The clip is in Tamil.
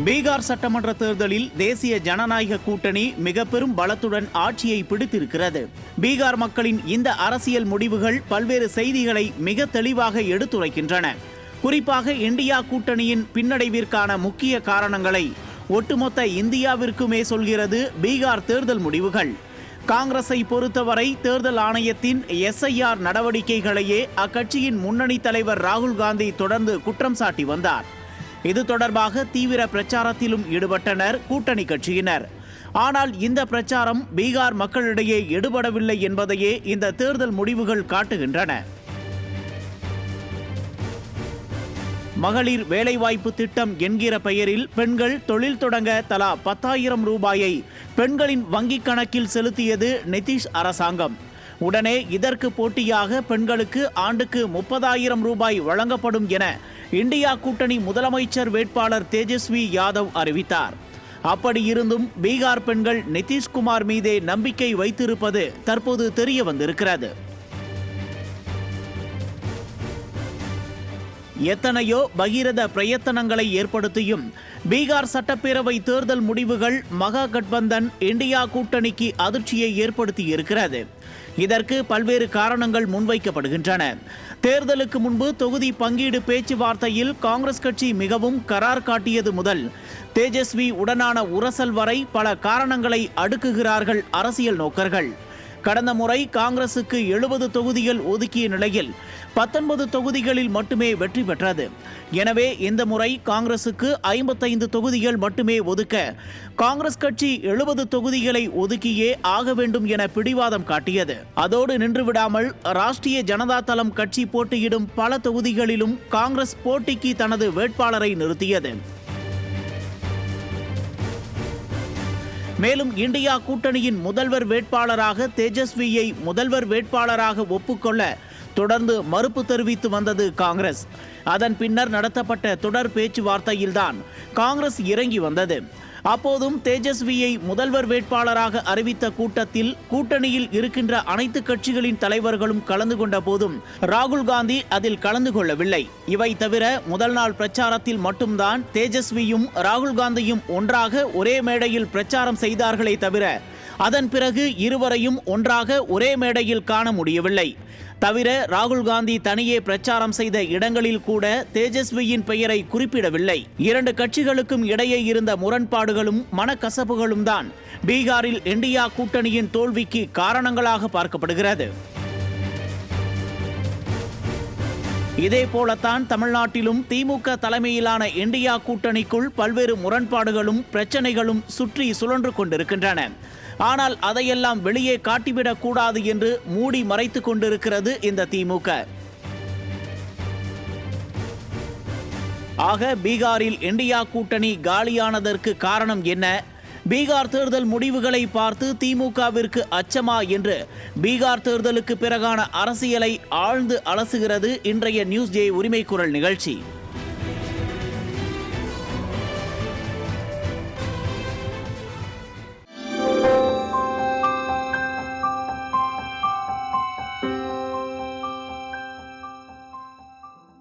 பீகார் சட்டமன்ற தேர்தலில் தேசிய ஜனநாயக கூட்டணி மிக பெரும் பலத்துடன் ஆட்சியை பிடித்திருக்கிறது. பீகார் மக்களின் இந்த அரசியல் முடிவுகள் பல்வேறு செய்திகளை மிக தெளிவாக எடுத்துரைக்கின்றன. குறிப்பாக இந்தியா கூட்டணியின் பின்னடைவிற்கான முக்கிய காரணங்களை ஒட்டுமொத்த இந்தியாவிற்குமே சொல்கிறது பீகார் தேர்தல் முடிவுகள். காங்கிரஸை பொறுத்தவரை தேர்தல் ஆணையத்தின் SIR நடவடிக்கைகளையே அக்கட்சியின் முன்னணி தலைவர் ராகுல் காந்தி தொடர்ந்து குற்றம் சாட்டி வந்தார். இது தொடர்பாக தீவிர பிரச்சாரத்திலும் ஈடுபட்டனர் கூட்டணி கட்சியினர். ஆனால் இந்த பிரச்சாரம் பீகார் மக்களிடையே எடுபடவில்லை என்பதையே இந்த தேர்தல் முடிவுகள் காட்டுகின்றன. மகளிர் வேலைவாய்ப்பு திட்டம் என்கிற பெயரில் பெண்கள் தொழில் தொடங்க தலா 10,000 ரூபாயை பெண்களின் வங்கிக் கணக்கில் செலுத்தியது நிதிஷ் அரசாங்கம். உடனே இதற்கு போட்டியாக பெண்களுக்கு ஆண்டுக்கு 30,000 ரூபாய் வழங்கப்படும் என இந்தியா கூட்டணி முதலமைச்சர் வேட்பாளர் தேஜஸ்வி யாதவ் அறிவித்தார். அப்படியிருந்தும் பீகார் பெண்கள் நிதிஷ்குமார் மீதே நம்பிக்கை வைத்திருப்பது தற்போது தெரிய வந்திருக்கிறது. எத்தனையோ பகீரத பிரயத்தனங்களை ஏற்படுத்தியும் பீகார் சட்டப்பேரவை தேர்தல் முடிவுகள் மகா கட்பந்தன் இந்தியா கூட்டணிக்கு அதிர்ச்சியை ஏற்படுத்தி இருக்கிறது. இதற்கு பல்வேறு காரணங்கள் முன்வைக்கப்படுகின்றன. தேர்தலுக்கு முன்பு தொகுதி பங்கீடு பேச்சுவார்த்தையில் காங்கிரஸ் கட்சி மிகவும் கரார் காட்டியது முதல் தேஜஸ்வி உடனான உரசல் வரை பல காரணங்களை அடுக்குகிறார்கள் அரசியல் நோக்கர்கள். கடந்த முறை காங்கிரசுக்கு 70 தொகுதிகள் ஒதுக்கிய நிலையில் 19 தொகுதிகளில் மட்டுமே வெற்றி பெற்றது. எனவே இந்த முறை காங்கிரசுக்கு 55 தொகுதிகள் மட்டுமே ஒதுக்க காங்கிரஸ் கட்சி 70 தொகுதிகளை ஒதுக்கியே ஆக வேண்டும் என பிடிவாதம் காட்டியது. அதோடு நின்றுவிடாமல் ராஷ்டிரிய ஜனதா தளம் கட்சி போட்டியிடும் பல தொகுதிகளிலும் காங்கிரஸ் போட்டிக்கு தனது வேட்பாளரை நிறுத்தியது. மேலும் இந்தியா கூட்டணியின் முதல்வர் வேட்பாளராக தேஜஸ்வியை முதல்வர் வேட்பாளராக ஒப்புக்கொள்ள தொடர்ந்து மறுப்பு தெரிவித்து வந்தது காங்கிரஸ். அதன் பின்னர் நடத்தப்பட்ட தொடர் பேச்சுவார்த்தையில்தான் காங்கிரஸ் இறங்கி வந்தது. அப்போதும் தேஜஸ்வியை முதல்வர் வேட்பாளராக அறிவித்த கூட்டத்தில் கூட்டணியில் இருக்கின்ற அனைத்து கட்சிகளின் தலைவர்களும் கலந்து கொண்ட போதும் ராகுல் காந்தி அதில் கலந்து கொள்ளவில்லை. இவை தவிர முதல் நாள் பிரச்சாரத்தில் மட்டும்தான் தேஜஸ்வியும் ராகுல் காந்தியும் ஒன்றாக ஒரே மேடையில் பிரச்சாரம் செய்தார்களே தவிர அதன் பிறகு இருவரையும் ஒன்றாக ஒரே மேடையில் காண முடியவில்லை. தவிர ராகுல் காந்தி தனியே பிரச்சாரம் செய்த இடங்களில் கூட தேஜஸ்வியின் பெயரை குறிப்பிடவில்லை. இரண்டு கட்சிகளுக்கும் இடையே இருந்த முரண்பாடுகளும் மனக்கசப்புகளும் தான் பீகாரில் இந்தியா கூட்டணியின் தோல்விக்கு காரணங்களாக பார்க்கப்படுகிறது. இதே போலத்தான் தமிழ்நாட்டிலும் திமுக தலைமையிலான இந்தியா கூட்டணிக்குள் பல்வேறு முரண்பாடுகளும் பிரச்சனைகளும் சுற்றி சுழன்று கொண்டிருக்கின்றன. ஆனால் அதையெல்லாம் வெளியே காட்டிவிடக் கூடாது என்று மூடி மறைத்துக் கொண்டிருக்கிறது இந்த திமுக. ஆக பீகாரில் இந்தியா கூட்டணி காலியானதற்கு காரணம் என்ன? பீகார் தேர்தல் முடிவுகளை பார்த்து திமுகவிற்கு அச்சமா என்று பீகார் தேர்தலுக்கு பிறகான அரசியலை ஆழ்ந்து அலசுகிறது இன்றைய நியூஸ் ஜே உரிமை குரல் நிகழ்ச்சி.